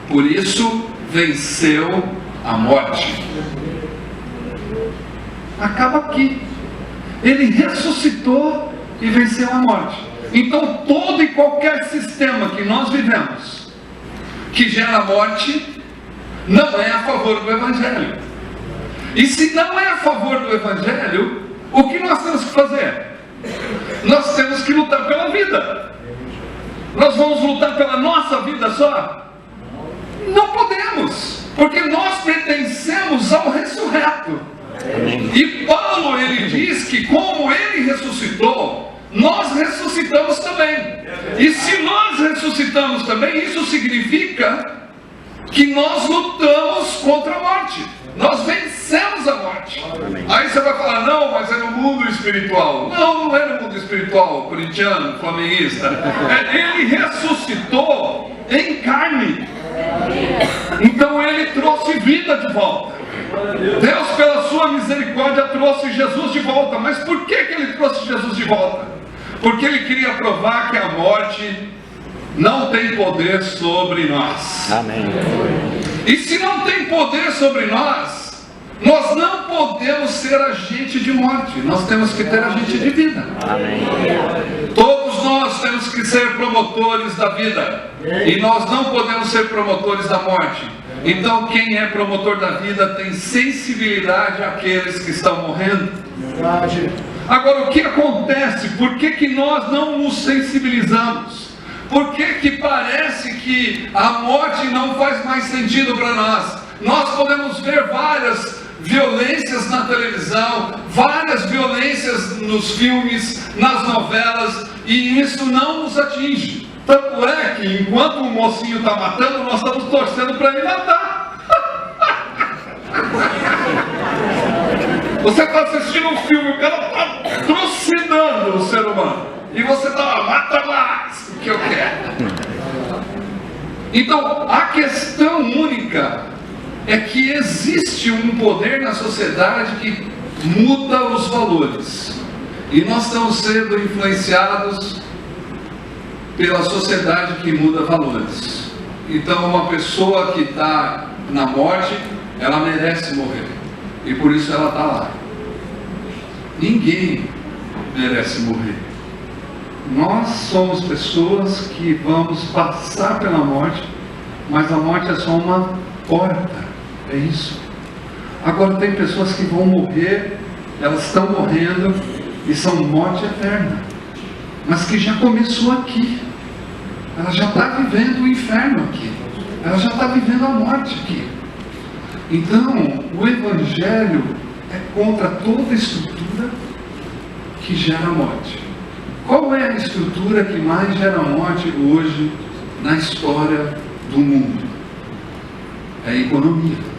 por isso venceu a morte. Acaba aqui. Ele ressuscitou e venceu a morte. Então todo e qualquer sistema que nós vivemos, que gera morte, não é a favor do Evangelho. E se não é a favor do Evangelho, o que nós temos que fazer? Nós temos que lutar pela vida. Nós vamos lutar pela nossa vida só? Não podemos, porque nós pertencemos ao ressurreto. E Paulo, ele diz que como ele ressuscitou, nós ressuscitamos também. E se nós ressuscitamos também, isso significa que nós lutamos contra a morte. Nós vencemos a morte. Aí você vai falar, não, mas é no mundo espiritual. Não, não é no mundo espiritual, corintiano, flamenguista. Ele ressuscitou em carne. Então ele trouxe vida de volta. Deus, pela sua misericórdia, trouxe Jesus de volta. Mas por que ele trouxe Jesus de volta? Porque ele queria provar que a morte não tem poder sobre nós. Amém. E se não tem poder sobre nós, nós não podemos ser agente de morte. Nós temos que ter agente de vida. Amém. Todos nós temos que ser promotores da vida. E nós não podemos ser promotores da morte. Então quem é promotor da vida tem sensibilidade àqueles que estão morrendo. Agora o que acontece? Por que nós não nos sensibilizamos? Por que parece que a morte não faz mais sentido para nós? Nós podemos ver várias violências na televisão, várias violências nos filmes, nas novelas, e isso não nos atinge. Tanto é que enquanto o mocinho está matando, nós estamos torcendo para ele matar. Você está assistindo um filme, o cara está trucidando o ser humano, e você está lá, mata mais do que eu quero. Então, a questão única é que existe um poder na sociedade que muda os valores. E nós estamos sendo influenciados pela sociedade que muda valores. Então, uma pessoa que está na morte, ela merece morrer. E por isso ela está lá. Ninguém merece morrer. Nós somos pessoas que vamos passar pela morte, mas a morte é só uma porta. É isso. Agora tem pessoas que vão morrer, elas estão morrendo e são morte eterna, mas que já começou aqui. Ela já está vivendo o inferno aqui. Ela já está vivendo a morte aqui. Então, o Evangelho é contra toda estrutura que gera morte. Qual é a estrutura que mais gera morte hoje na história do mundo? É a economia.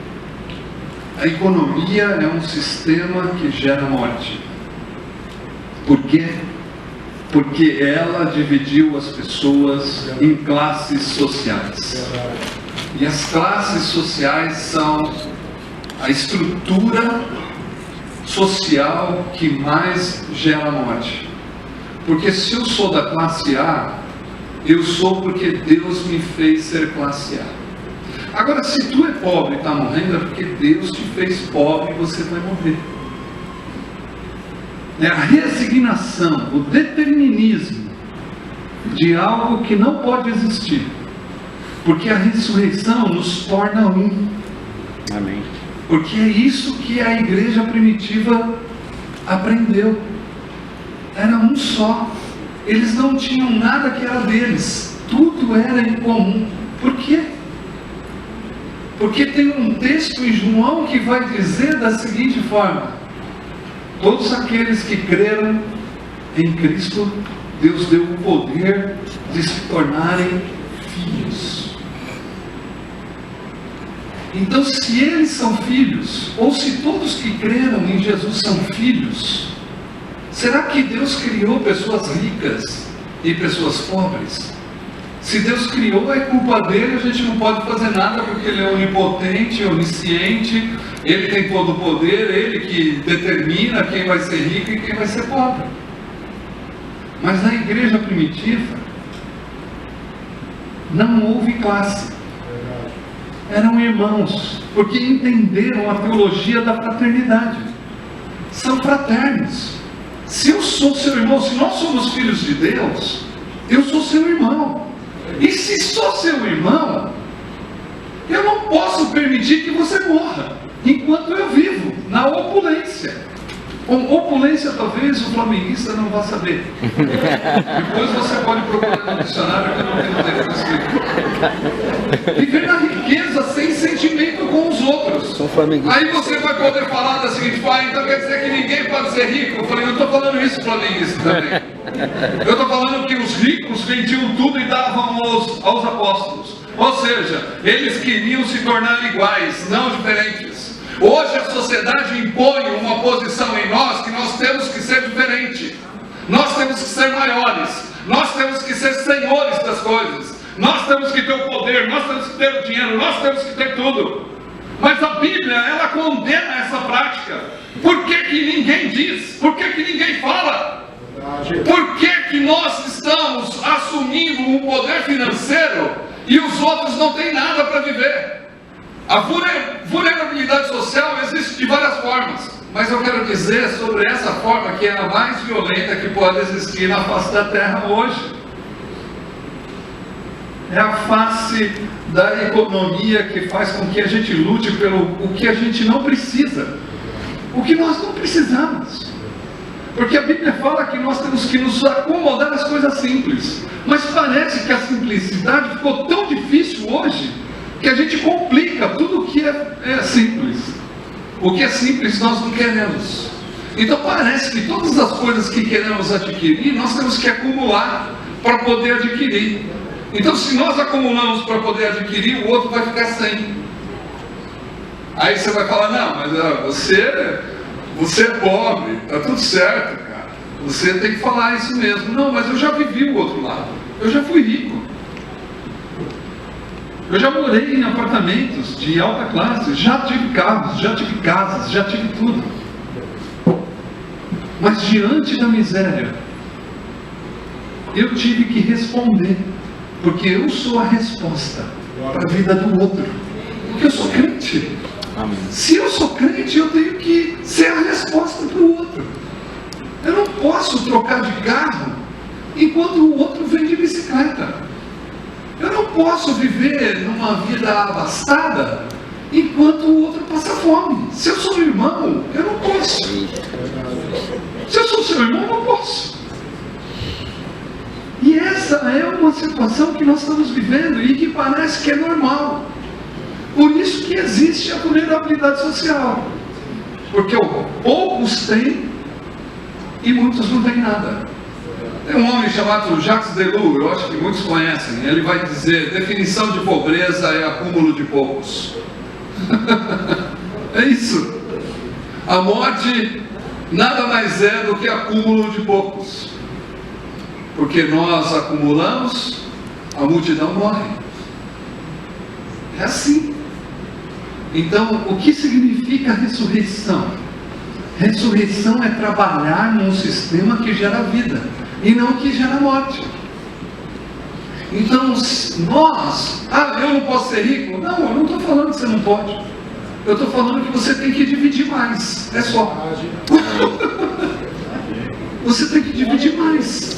A economia é um sistema que gera morte. Por quê? Porque ela dividiu as pessoas em classes sociais. E as classes sociais são a estrutura social que mais gera morte. Porque se eu sou da classe A, eu sou porque Deus me fez ser classe A. Agora, se tu é pobre e está morrendo, é porque Deus te fez pobre e você vai morrer. É a resignação, o determinismo de algo que não pode existir. Porque a ressurreição nos torna um. Amém. Porque é isso que a igreja primitiva aprendeu. Era um só. Eles não tinham nada que era deles. Tudo era em comum. Por quê? Porque tem um texto em João que vai dizer da seguinte forma: todos aqueles que creram em Cristo, Deus deu o poder de se tornarem filhos. Então, se eles são filhos, ou se todos que creram em Jesus são filhos, será que Deus criou pessoas ricas e pessoas pobres? Se Deus criou, é culpa dele, a gente não pode fazer nada, porque ele é onipotente, onisciente, ele tem todo o poder, ele que determina quem vai ser rico e quem vai ser pobre. Mas na igreja primitiva, não houve classe. eram irmãos, porque entenderam a teologia da fraternidade. São fraternos. Se eu sou seu irmão, se nós somos filhos de Deus, eu sou seu irmão. E se sou seu irmão, eu não posso permitir que você morra enquanto eu vivo na opulência. Com opulência, talvez o flamenguista não vá saber. Depois você pode procurar no dicionário, que eu não tenho tempo para explicar. Viver na riqueza sem sentimento com os outros. Aí você vai poder falar da seguinte forma: então quer dizer que ninguém pode ser rico? Eu falei, eu estou falando isso, flamenguista, também. Eu estou falando que os ricos vendiam tudo e davam aos apóstolos. Ou seja, eles queriam se tornar iguais, não diferentes. Hoje a sociedade impõe uma posição em nós que nós temos que ser diferente. Nós temos que ser maiores. Nós temos que ser senhores das coisas. Nós temos que ter o poder, nós temos que ter o dinheiro, nós temos que ter tudo. Mas a Bíblia, ela condena essa prática. Por que que ninguém diz? Por que que ninguém fala? Por que que nós estamos assumindo um poder financeiro e os outros não têm nada para viver? A vulnerabilidade social existe de várias formas, mas eu quero dizer sobre essa forma que é a mais violenta que pode existir na face da terra hoje. É a face da economia que faz com que a gente lute pelo o que a gente não precisa, o que nós não precisamos. Porque a Bíblia fala que nós temos que nos acomodar às coisas simples, mas parece que a simplicidade ficou tão difícil hoje, que a gente complica tudo o que é simples. O que é simples nós não queremos. Então parece que todas as coisas que queremos adquirir, nós temos que acumular para poder adquirir. Então se nós acumulamos para poder adquirir, o outro vai ficar sem. Aí você vai falar, não, mas você é pobre, está tudo certo, cara. Você tem que falar isso mesmo. Não, mas eu já vivi o outro lado. Eu já fui rico. Eu já morei em apartamentos de alta classe, já tive carros, já tive casas, já tive tudo. Mas diante da miséria, eu tive que responder, porque eu sou a resposta para a vida do outro. Porque eu sou crente. Amém. Se eu sou crente, eu tenho que ser a resposta para o outro. Eu não posso trocar de carro enquanto o outro vem de bicicleta. Eu não posso viver numa vida abastada enquanto o outro passa fome. Se eu sou irmão, eu não posso. Se eu sou seu irmão, eu não posso. E essa é uma situação que nós estamos vivendo e que parece que é normal. Por isso que existe a vulnerabilidade social. Porque poucos têm e muitos não têm nada. Tem um homem chamado Jacques Deleuze, eu acho que muitos conhecem. Ele vai dizer, definição de pobreza é acúmulo de poucos. É isso. A morte nada mais é do que acúmulo de poucos. Porque nós acumulamos, a multidão morre. É assim. Então, o que significa ressurreição? Ressurreição é trabalhar num sistema que gera vida e não que gera morte. Então, nós, eu não posso ser rico? Não, eu não estou falando que você não pode. Eu estou falando que você tem que dividir mais. É só. Você tem que dividir mais.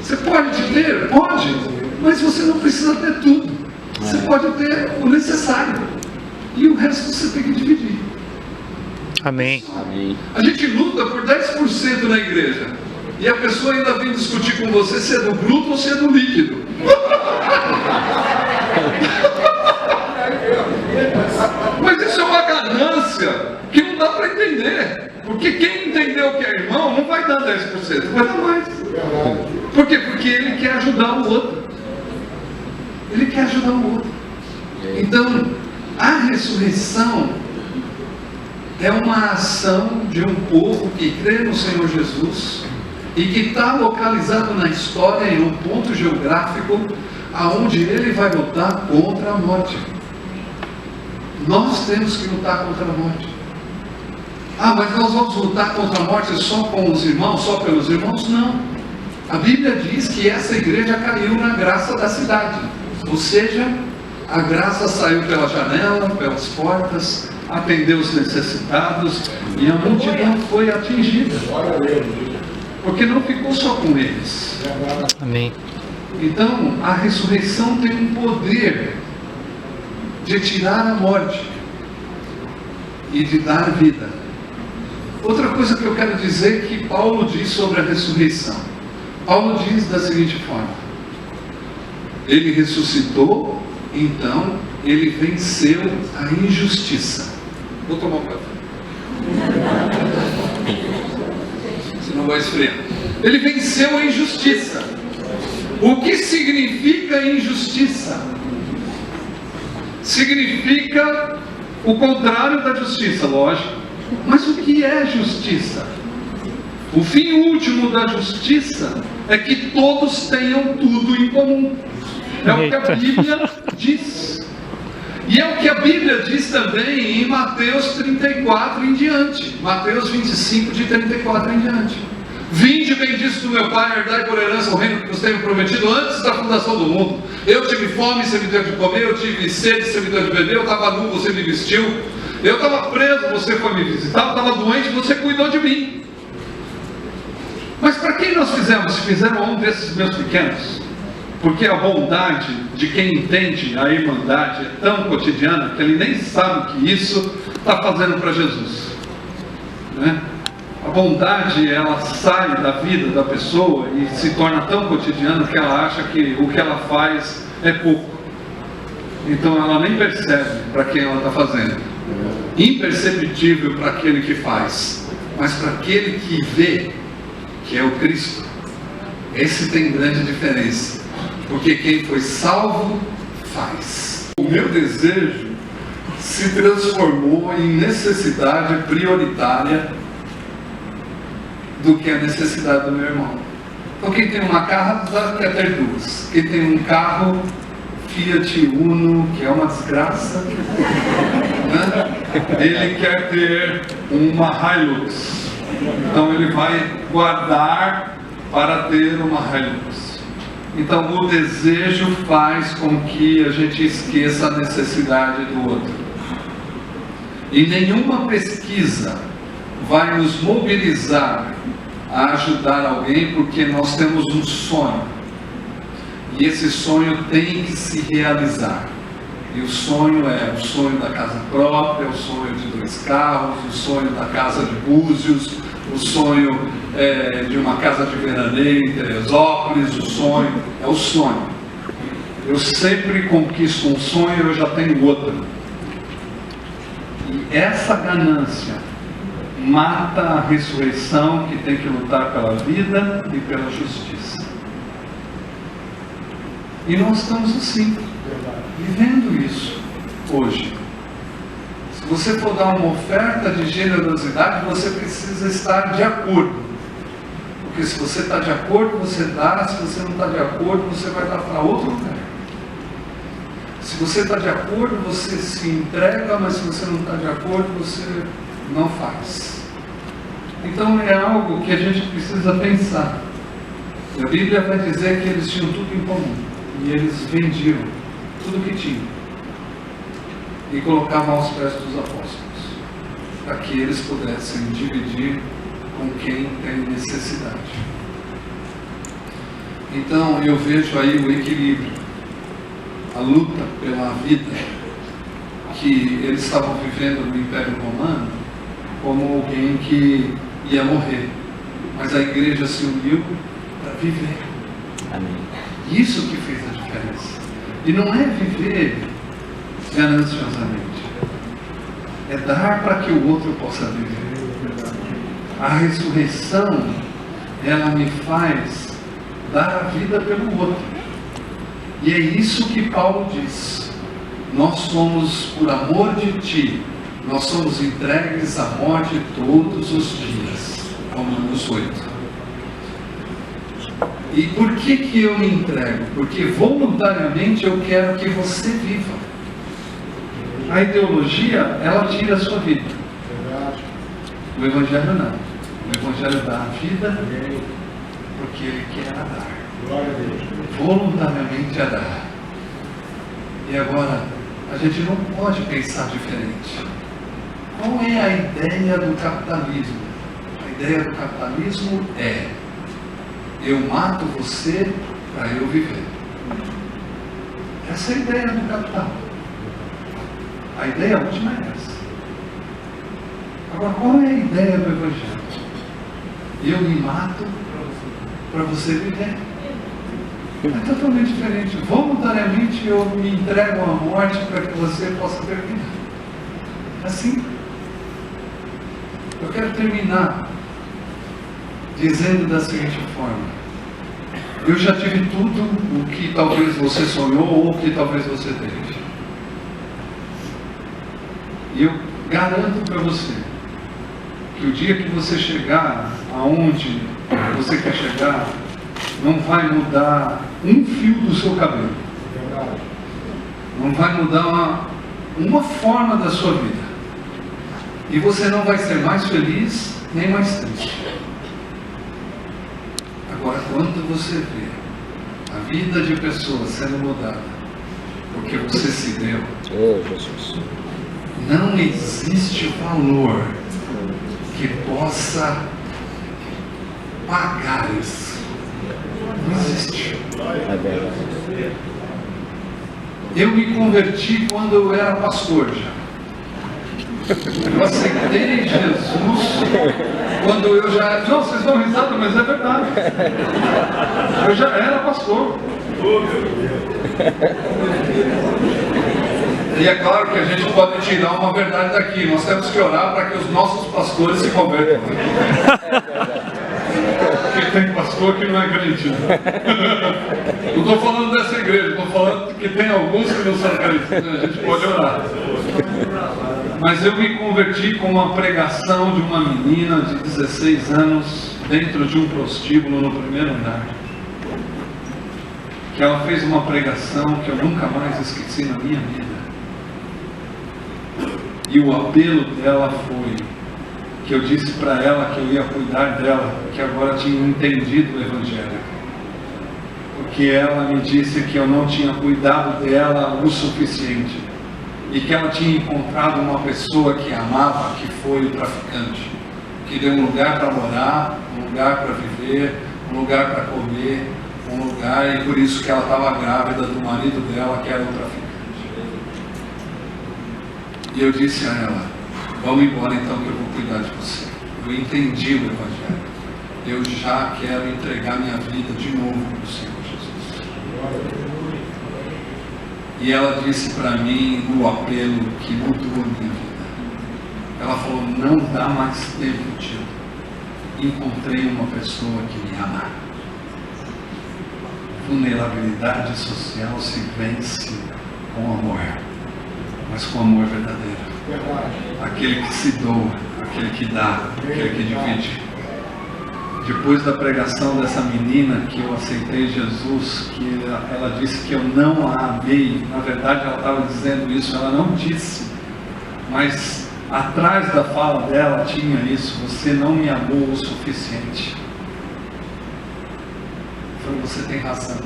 Você pode ter? Pode. Mas você não precisa ter tudo. Você pode ter o necessário. E o resto você tem que dividir. Amém. A gente luta por 10% na igreja. E a pessoa ainda vem discutir com você se é do bruto ou se é do líquido. Mas isso é uma ganância que não dá para entender. Porque quem entendeu que é irmão não vai dar 10%, vai dar mais. Por quê? Porque ele quer ajudar o outro. Ele quer ajudar o outro. Então, a ressurreição é uma ação de um povo que crê no Senhor Jesus e que está localizado na história em um ponto geográfico aonde ele vai lutar contra a morte. Nós temos que lutar contra a morte. Mas nós vamos lutar contra a morte só com os irmãos, só pelos irmãos? Não. A Bíblia diz que essa igreja caiu na graça da cidade. Ou seja, A graça saiu pela janela, pelas portas, atendeu os necessitados e a multidão foi atingida. Porque não ficou só com eles. Amém. Então, a ressurreição tem um poder de tirar a morte e de dar vida. Outra coisa que eu quero dizer que Paulo diz sobre a ressurreição. Paulo diz da seguinte forma: ele ressuscitou, então ele venceu a injustiça. Vou tomar um café. Senão vai esfriar. Ele venceu a injustiça. O que significa injustiça? Significa o contrário da justiça, lógico. Mas o que é justiça? O fim último da justiça é que todos tenham tudo em comum. É o que a Bíblia diz. E é o que a Bíblia diz também em Mateus 34 em diante. Mateus 25, de 34 em diante. Vinde, benditos do meu Pai, herdai por herança o reino que vos tenho prometido antes da fundação do mundo. Eu tive fome, você me deu de comer. Eu tive sede, você me deu de beber. Eu estava nu, você me vestiu. Eu estava preso, você foi me visitar. Eu estava doente, você cuidou de mim. Mas para quem nós fizemos? Se fizeram a um desses meus pequenos. Porque a bondade de quem entende a irmandade é tão cotidiana que ele nem sabe o que isso está fazendo para Jesus, né? A bondade, ela sai da vida da pessoa e se torna tão cotidiana que ela acha que o que ela faz é pouco. Então ela nem percebe para quem ela está fazendo. Imperceptível para aquele que faz, mas para aquele que vê, que é o Cristo, esse tem grande diferença. Porque quem foi salvo, faz. O meu desejo se transformou em necessidade prioritária do que a necessidade do meu irmão. Então quem tem uma casa quer ter duas. Quem tem um carro Fiat Uno, que é uma desgraça, né? Ele quer ter uma Hilux. Então ele vai guardar para ter uma Hilux. Então o desejo faz com que a gente esqueça a necessidade do outro. E nenhuma pesquisa vai nos mobilizar a ajudar alguém, porque nós temos um sonho. E esse sonho tem que se realizar. E o sonho é o sonho da casa própria, o sonho de 2 carros, o sonho da casa de Búzios, o sonho de uma casa de veraneio em Teresópolis. O sonho é o sonho. Eu sempre conquisto um sonho, eu já tenho outro. E essa ganância mata a ressurreição, que tem que lutar pela vida e pela justiça. E nós estamos assim, vivendo isso hoje. Se você for dar uma oferta de generosidade, você precisa estar de acordo. Porque se você está de acordo, você dá. Se você não está de acordo, você vai dar para outro lugar. Se você está de acordo, você se entrega, mas se você não está de acordo, você não faz. Então é algo que a gente precisa pensar. A Bíblia vai dizer que eles tinham tudo em comum. E eles vendiam tudo que tinham e colocavam aos pés dos apóstolos, para que eles pudessem dividir com quem tem necessidade. Então eu vejo aí o equilíbrio, a luta pela vida, que eles estavam vivendo no Império Romano como alguém que ia morrer, mas a igreja se uniu para viver. Amém. Isso que fez a diferença. E não é viver gananciosamente, é dar para que o outro possa viver. A ressurreição, ela me faz dar a vida pelo outro. E é isso que Paulo diz: nós somos, por amor de ti, nós somos entregues à morte todos os dias. Romanos 8. E por que eu me entrego? Porque voluntariamente eu quero que você viva. A ideologia, ela tira a sua vida. O Evangelho não. O Evangelho dá a vida porque ele quer dar. Voluntariamente a dar. E agora, a gente não pode pensar diferente. Qual é a ideia do capitalismo? A ideia do capitalismo é: eu mato você para eu viver. Essa é a ideia do capital. A ideia última é essa. Agora, qual é a ideia do Evangelho? Eu me mato para você viver. É totalmente diferente. Voluntariamente eu me entrego à morte para que você possa ter vida. Assim. Eu quero terminar dizendo da seguinte forma: eu já tive tudo o que talvez você sonhou ou o que talvez você teve. E eu garanto para você que o dia que você chegar aonde você quer chegar, não vai mudar um fio do seu cabelo. Não vai mudar uma forma da sua vida. E você não vai ser mais feliz nem mais triste. Agora, quando você vê a vida de pessoas sendo mudada porque você se deu, não existe valor que possa pagar isso. Não existe. Eu me converti quando eu era pastor já. Eu aceitei Jesus quando eu já... Não, vocês dão risada, mas é verdade. Eu já era pastor. E é claro que a gente pode tirar uma verdade daqui. Nós temos que orar para que os nossos pastores se convertam. Porque tem pastor que não é crente. Não estou falando dessa igreja, estou falando que tem alguns que não são crentes. A gente pode orar. Mas eu me converti com uma pregação de uma menina de 16 anos dentro de um prostíbulo no primeiro andar. Que ela fez uma pregação que eu nunca mais esqueci na minha vida. E o apelo dela foi que eu disse para ela que eu ia cuidar dela, que agora tinha entendido o Evangelho. Porque ela me disse que eu não tinha cuidado dela o suficiente. E que ela tinha encontrado uma pessoa que amava, que foi o traficante. Que deu um lugar para morar, um lugar para viver, um lugar para comer, um lugar, e por isso que ela estava grávida do marido dela, que era o traficante. E eu disse a ela: vamos embora então que eu vou cuidar de você. Eu entendi o Evangelho. Eu já quero entregar minha vida de novo para o Senhor Jesus. E ela disse para mim no apelo que mudou a minha vida. Ela falou: não dá mais tempo, tio. Encontrei uma pessoa que me ama. Vulnerabilidade social se vence com amor, mas com amor verdadeiro. Aquele que se doa, aquele que dá, aquele que divide. Depois da pregação dessa menina que eu aceitei Jesus, que ela disse que eu não a amei, na verdade ela estava dizendo isso, ela não disse, mas atrás da fala dela tinha isso: você não me amou o suficiente. Eu falei: você tem razão,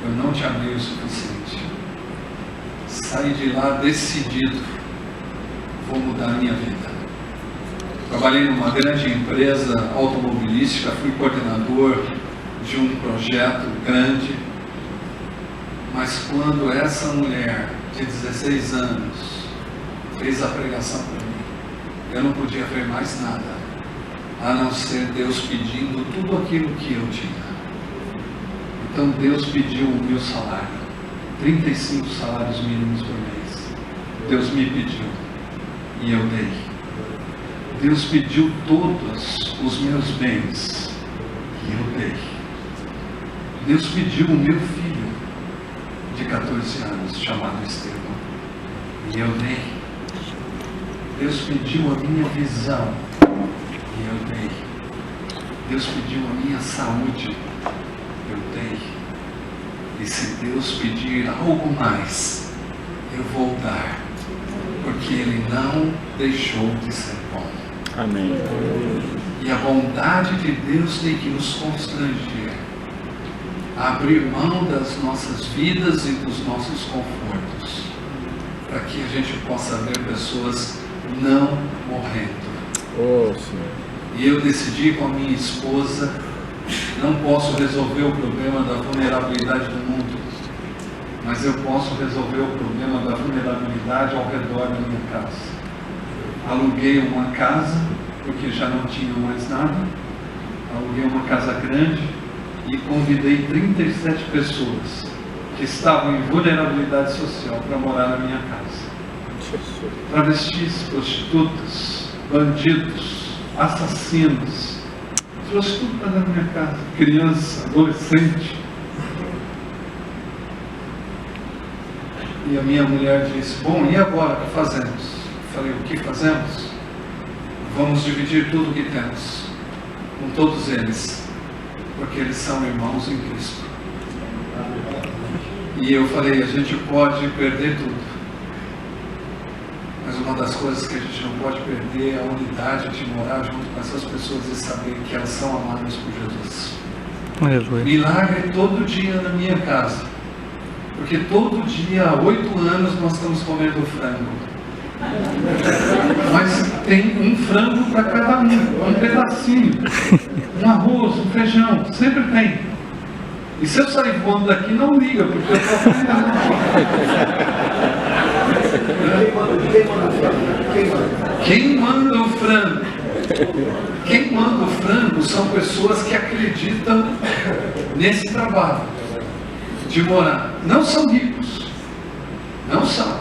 eu não te amei o suficiente. Saí de lá decidido, vou mudar a minha vida. Trabalhei numa grande empresa automobilística, fui coordenador de um projeto grande, mas quando essa mulher de 16 anos fez a pregação para mim, eu não podia ver mais nada, a não ser Deus pedindo tudo aquilo que eu tinha. Então Deus pediu o meu salário, 35 salários mínimos por mês. Deus me pediu e eu dei. Deus pediu todos os meus bens e eu dei. Deus pediu o meu filho de 14 anos, chamado Estevão, e eu dei. Deus pediu a minha visão e eu dei. Deus pediu a minha saúde, eu dei. E se Deus pedir algo mais, eu vou dar, porque Ele não deixou de ser bom. Amém. E a bondade de Deus tem que nos constranger a abrir mão das nossas vidas e dos nossos confortos, para que a gente possa ver pessoas não morrendo. Oh, Senhor. E eu decidi com a minha esposa, não posso resolver o problema da vulnerabilidade do mundo, mas eu posso resolver o problema da vulnerabilidade ao redor da minha casa. Aluguei uma casa, porque já não tinha mais nada, aluguei uma casa grande e convidei 37 pessoas que estavam em vulnerabilidade social para morar na minha casa. Travestis, prostitutas, bandidos, assassinos, trouxe tudo para dentro da minha casa, criança, adolescente. E a minha mulher disse, bom, e agora, o que fazemos? Eu falei, o que fazemos? Vamos dividir tudo o que temos com todos eles, porque eles são irmãos em Cristo. E eu falei, a gente pode perder tudo, mas uma das coisas que a gente não pode perder é a unidade de morar junto com essas pessoas e saber que elas são amadas por Jesus. Aleluia. Milagre todo dia na minha casa, porque todo dia há 8 anos nós estamos comendo frango, mas tem um frango para cada um pedacinho, um arroz, um feijão, sempre tem. E se eu sair voando daqui, não liga, porque eu estou aprendendo. Quem manda o frango? Quem manda o frango são pessoas que acreditam nesse trabalho de morar. Não são ricos, não são.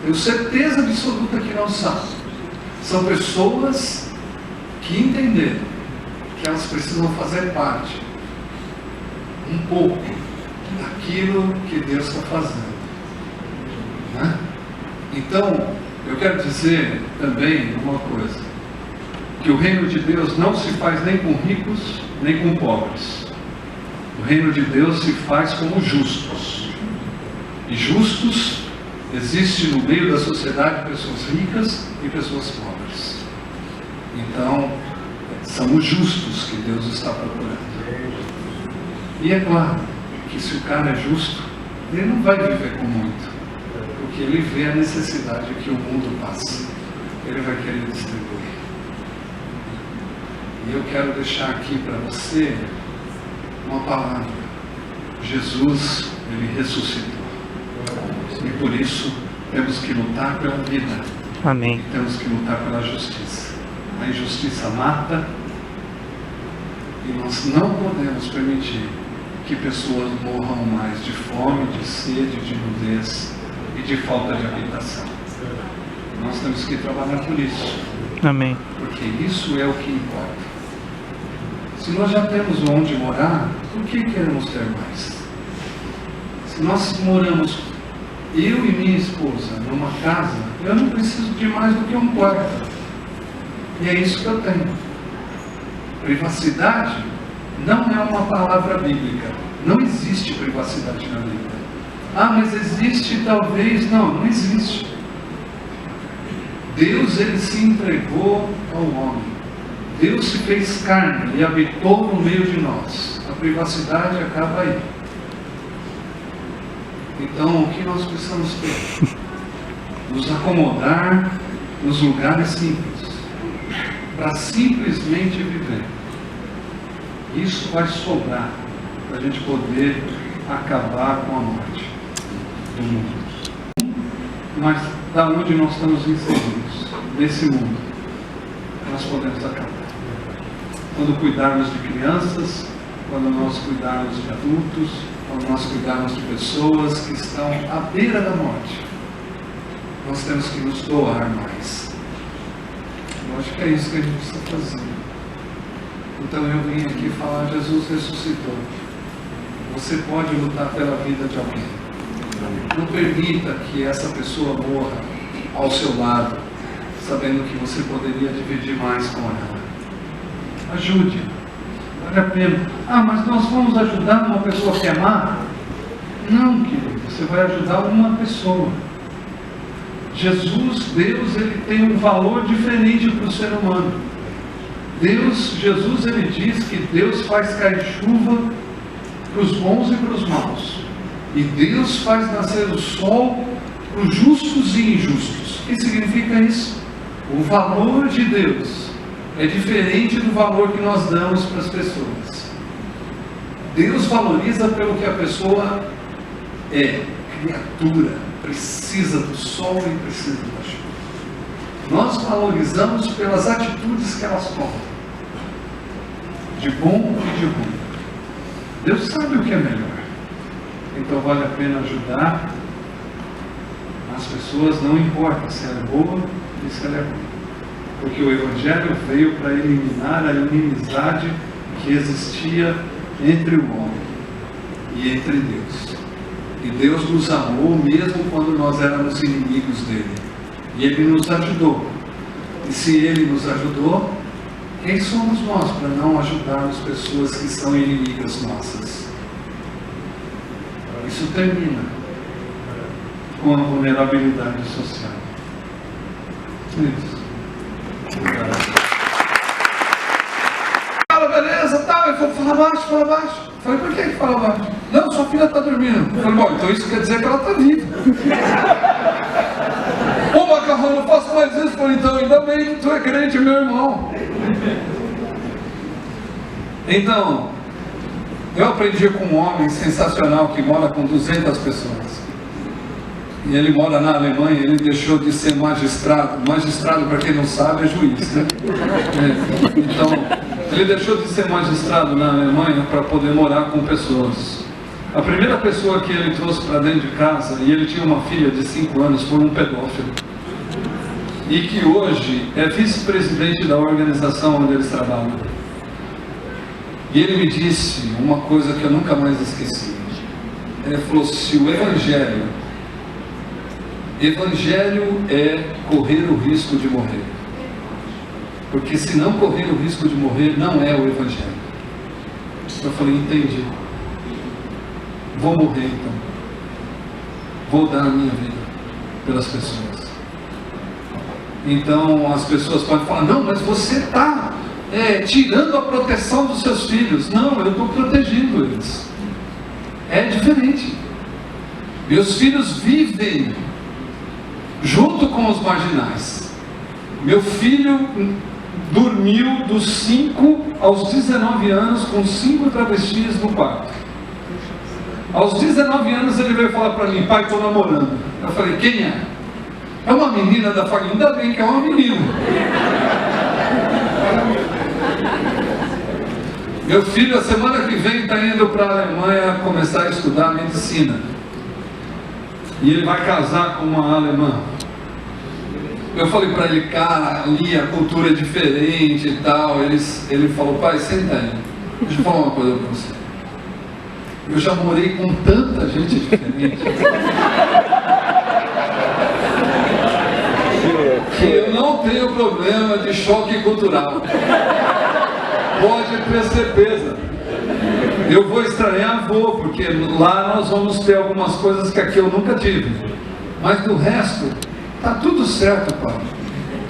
Tenho certeza absoluta que não são. São pessoas que entenderam que elas precisam fazer parte um pouco daquilo que Deus está fazendo, né? Então, eu quero dizer também uma coisa, que o reino de Deus não se faz nem com ricos, nem com pobres. O reino de Deus se faz com os justos. E justos existe no meio da sociedade pessoas ricas e pessoas pobres. Então, são os justos que Deus está procurando. E é claro que se o cara é justo, ele não vai viver com muito, porque ele vê a necessidade que o mundo passa. Ele vai querer distribuir. E eu quero deixar aqui para você uma palavra. Jesus, ele ressuscitou. E por isso temos que lutar pela vida. Amém. E temos que lutar pela justiça. A injustiça mata. E nós não podemos permitir que pessoas morram mais de fome, de sede, de nudez e de falta de habitação. Nós temos que trabalhar por isso. Amém. Porque isso é o que importa. Se nós já temos onde morar, por que queremos ter mais? Se nós moramos, eu e minha esposa, numa casa, eu não preciso de mais do que um quarto. E é isso que eu tenho. Privacidade não é uma palavra bíblica. Não existe privacidade na Bíblia. Ah, mas existe talvez. Não, não existe. Deus, ele se entregou ao homem. Deus se fez carne e habitou no meio de nós. A privacidade acaba aí. Então, o que nós precisamos ter? Nos acomodar nos lugares simples, para simplesmente viver. Isso vai sobrar para a gente poder acabar com a morte do mundo. Mas da onde nós estamos inseridos, desse mundo, nós podemos acabar. Quando cuidarmos de crianças, quando nós cuidarmos de adultos, quando nós cuidarmos de pessoas que estão à beira da morte, nós temos que nos doar mais. Eu acho que é isso que a gente precisa fazer. Então eu vim aqui falar, Jesus ressuscitou. Você pode lutar pela vida de alguém. Não permita que essa pessoa morra ao seu lado, sabendo que você poderia dividir mais com ela. Ajude. Vale a pena. Ah, mas nós vamos ajudar uma pessoa que amar? Não, querido. Você vai ajudar uma pessoa. Jesus, Deus, ele tem um valor diferente para o ser humano. Jesus, ele diz que Deus faz cair chuva para os bons e para os maus. E Deus faz nascer o sol para os justos e injustos. O que significa isso? O valor de Deus é diferente do valor que nós damos para as pessoas. Deus valoriza pelo que a pessoa é, criatura, precisa do sol e precisa da chuva. Nós valorizamos pelas atitudes que elas tomam, de bom e de ruim. Deus sabe o que é melhor, então vale a pena ajudar as pessoas, não importa se ela é boa ou se ela é ruim, porque o Evangelho veio para eliminar a inimizade que existia entre o homem e entre Deus. E Deus nos amou mesmo quando nós éramos inimigos dele. E Ele nos ajudou. E se Ele nos ajudou, quem somos nós para não ajudarmos pessoas que são inimigas nossas? Isso termina com a vulnerabilidade social. Isso. Fala, beleza, tá. Eu falei, fala baixo, fala baixo. Eu falei, por que fala baixo? Não, sua filha está dormindo. Eu falei, bom, então isso quer dizer que ela está viva. Ô Macarrão, não faço mais isso. Eu falei, então ainda bem que tu é crente, meu irmão. Então, eu aprendi com um homem sensacional que mora com 200 pessoas. E ele mora na Alemanha, ele deixou de ser magistrado. Magistrado, para quem não sabe, é juiz, né? Então, ele deixou de ser magistrado na Alemanha para poder morar com pessoas. A primeira pessoa que ele trouxe para dentro de casa, e ele tinha uma filha de 5 anos, foi um pedófilo. E que hoje é vice-presidente da organização onde eles trabalham. E ele me disse uma coisa que eu nunca mais esqueci. Ele falou, se o Evangelho é correr o risco de morrer. Porque se não correr o risco de morrer, não é o Evangelho. Eu falei, entendi. Vou morrer então. Vou dar a minha vida pelas pessoas. Então as pessoas podem falar, não, mas você está tirando a proteção dos seus filhos. Não, eu estou protegendo eles. É diferente. Meus filhos vivem junto com os marginais. Meu filho dormiu dos 5 aos 19 anos com 5 travestis no quarto. Aos 19 anos ele veio falar para mim, pai, estou namorando. Eu falei, quem é? É uma menina da família. Ainda bem que é uma menina. Meu filho, a semana que vem, está indo para a Alemanha começar a estudar medicina. E ele vai casar com uma alemã. Eu falei para ele, cara, ali a cultura é diferente e tal. Ele falou, pai, senta aí. Deixa eu falar uma coisa para você. Eu já morei com tanta gente diferente que eu não tenho problema de choque cultural. Pode ter certeza. Eu vou estranhar, porque lá nós vamos ter algumas coisas que aqui eu nunca tive. Mas do resto, tá tudo certo, pai.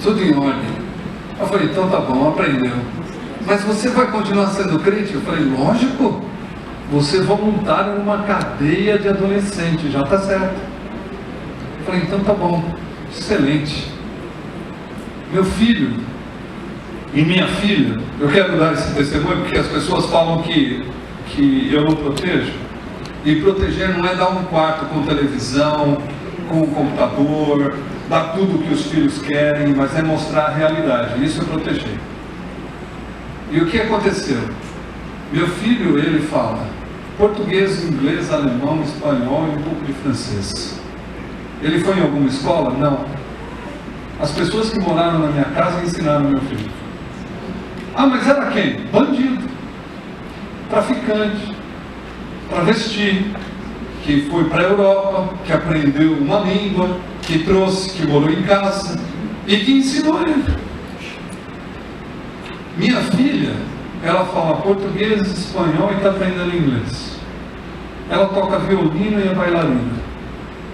Tudo em ordem. Eu falei, então tá bom, aprendeu. Mas você vai continuar sendo crente? Eu falei, lógico. Você é voluntário numa cadeia de adolescente, já está certo. Eu falei, então tá bom, excelente. Meu filho e minha filha, eu quero dar esse testemunho porque as pessoas falam que eu não protejo. E proteger não é dar um quarto com televisão, com computador, dar tudo o que os filhos querem, mas é mostrar a realidade, isso é proteger. E o que aconteceu? Meu filho, ele fala português, inglês, alemão, espanhol e um pouco de francês. Ele foi em alguma escola? Não. As pessoas que moraram na minha casa ensinaram meu filho. Ah, mas era quem? Bandido, traficante, travesti, que foi para a Europa, que aprendeu uma língua, que trouxe, que morou em casa e que ensinou ele. Minha filha, ela fala português, espanhol e está aprendendo inglês. Ela toca violino e é bailarina.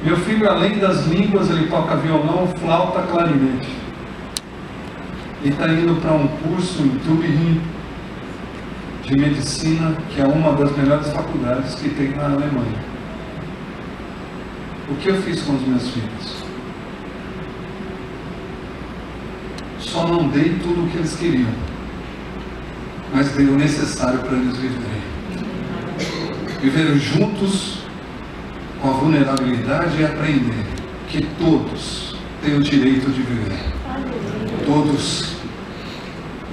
Meu filho, além das línguas, ele toca violão, flauta, clarinete. E está indo para um curso em Turim, de medicina, que é uma das melhores faculdades que tem na Alemanha. O que eu fiz com os meus filhos? Só não dei tudo o que eles queriam, mas dei o necessário para eles viverem. Viveram juntos com a vulnerabilidade e aprender que todos têm o direito de viver. Todos.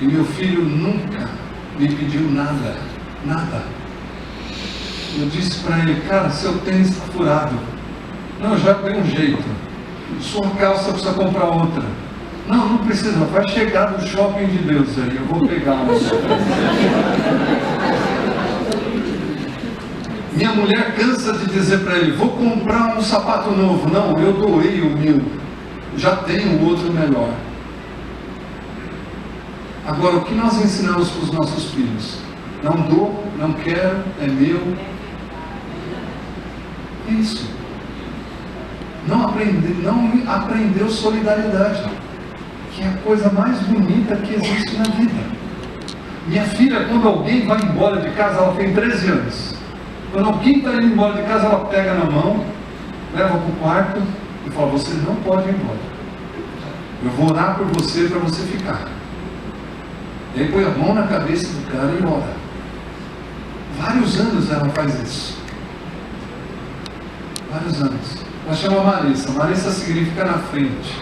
E meu filho nunca me pediu nada. Nada. Eu disse para ele: cara, seu tênis está furado. Não, já dei um jeito. Sua calça precisa comprar outra. Não, não precisa, vai chegar no shopping de Deus aí, eu vou pegar uma. Minha mulher cansa de dizer para ele: vou comprar um sapato novo. Não, eu doei o meu, já tenho outro melhor. Agora, o que nós ensinamos para os nossos filhos? Não dou, não quero, é meu. Isso. Não aprendeu solidariedade, que é a coisa mais bonita que existe na vida. Minha filha, quando alguém vai embora de casa, ela tem 13 anos. Quando alguém está indo embora de casa, ela pega na mão, leva para o quarto e fala: você não pode ir embora. Eu vou orar por você para você ficar. E aí põe a mão na cabeça do cara e ora. Vários anos ela faz isso. Vários anos. Ela chama Marissa. Marissa significa na frente.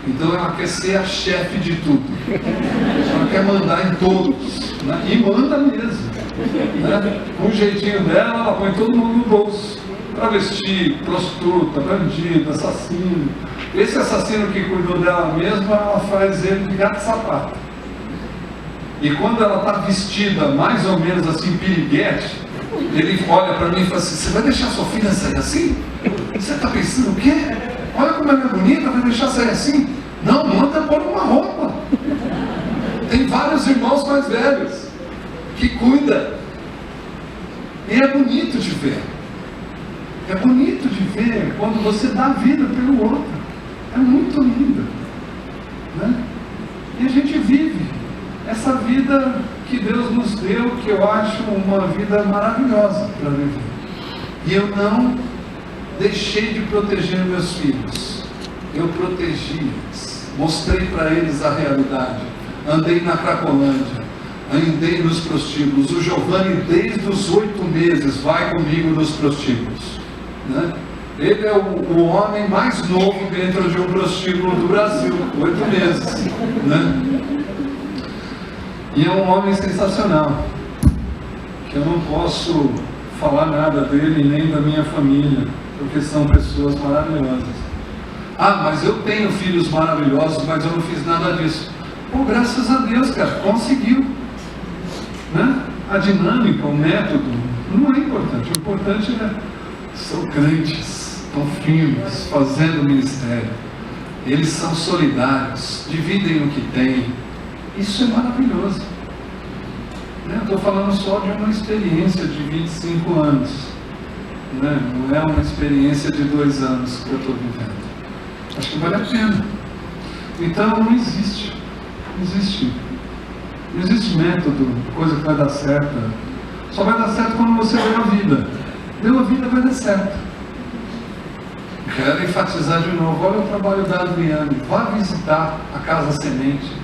Então ela quer ser a chefe de tudo. Ela quer mandar em todos. Né? E manda mesmo. Né? Com o jeitinho dela, ela põe todo mundo no bolso. Travesti, prostituta, bandido, assassino. Esse assassino que cuidou dela mesma, ela faz ele de gato e sapato. E quando ela está vestida mais ou menos assim, piriguete, ele olha para mim e fala assim: você vai deixar sua filha sair assim? Você está pensando o quê? Olha como ela é bonita, vai deixar sair assim? Não, manda pôr uma roupa. Tem vários irmãos mais velhos que cuidam. E é bonito de ver. É bonito de ver quando você dá vida pelo outro. É muito lindo. Né? E a gente vive essa vida que Deus nos deu, que eu acho uma vida maravilhosa para viver. E eu não deixei de proteger meus filhos. Eu protegi-os. Mostrei para eles a realidade. Andei na Cracolândia. Andei nos prostíbulos. O Giovanni, desde os 8 meses, vai comigo nos prostíbulos. Né? Ele é o homem mais novo dentro de um prostíbulo do Brasil. 8 meses. Né? E é um homem sensacional, que eu não posso falar nada dele nem da minha família, porque são pessoas maravilhosas. Ah, mas eu tenho filhos maravilhosos, mas eu não fiz nada disso. Pô, graças a Deus, cara, conseguiu. Né? A dinâmica, o método, não é importante. O importante é, são crentes, estão firmes, fazendo o ministério. Eles são solidários, dividem o que têm. Isso é maravilhoso. Eu estou falando só de uma experiência de 25 anos. Né? Não é uma experiência de 2 anos que eu estou vivendo. Acho que vale a pena. Então não existe. Não existe. Não existe método, coisa que vai dar certo. Só vai dar certo quando você deu a vida. Deu a vida, vai dar certo. Quero enfatizar de novo. Olha o trabalho da Adriane. Vá visitar a Casa Semente.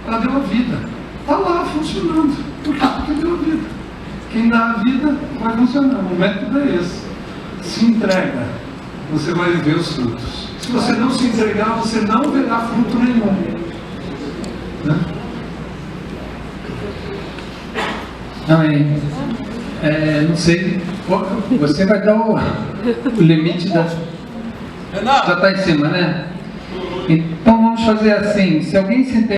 Ela deu a vida. Está lá funcionando. Por quê? Porque deu a vida. Quem dá a vida vai funcionar. O método é esse. Se entrega, você vai ver os frutos. Se você não se entregar, você não verá fruto nenhum. Né? Amém. Não sei. Você vai dar o limite da. Já está em cima, né? Então vamos fazer assim. Se alguém se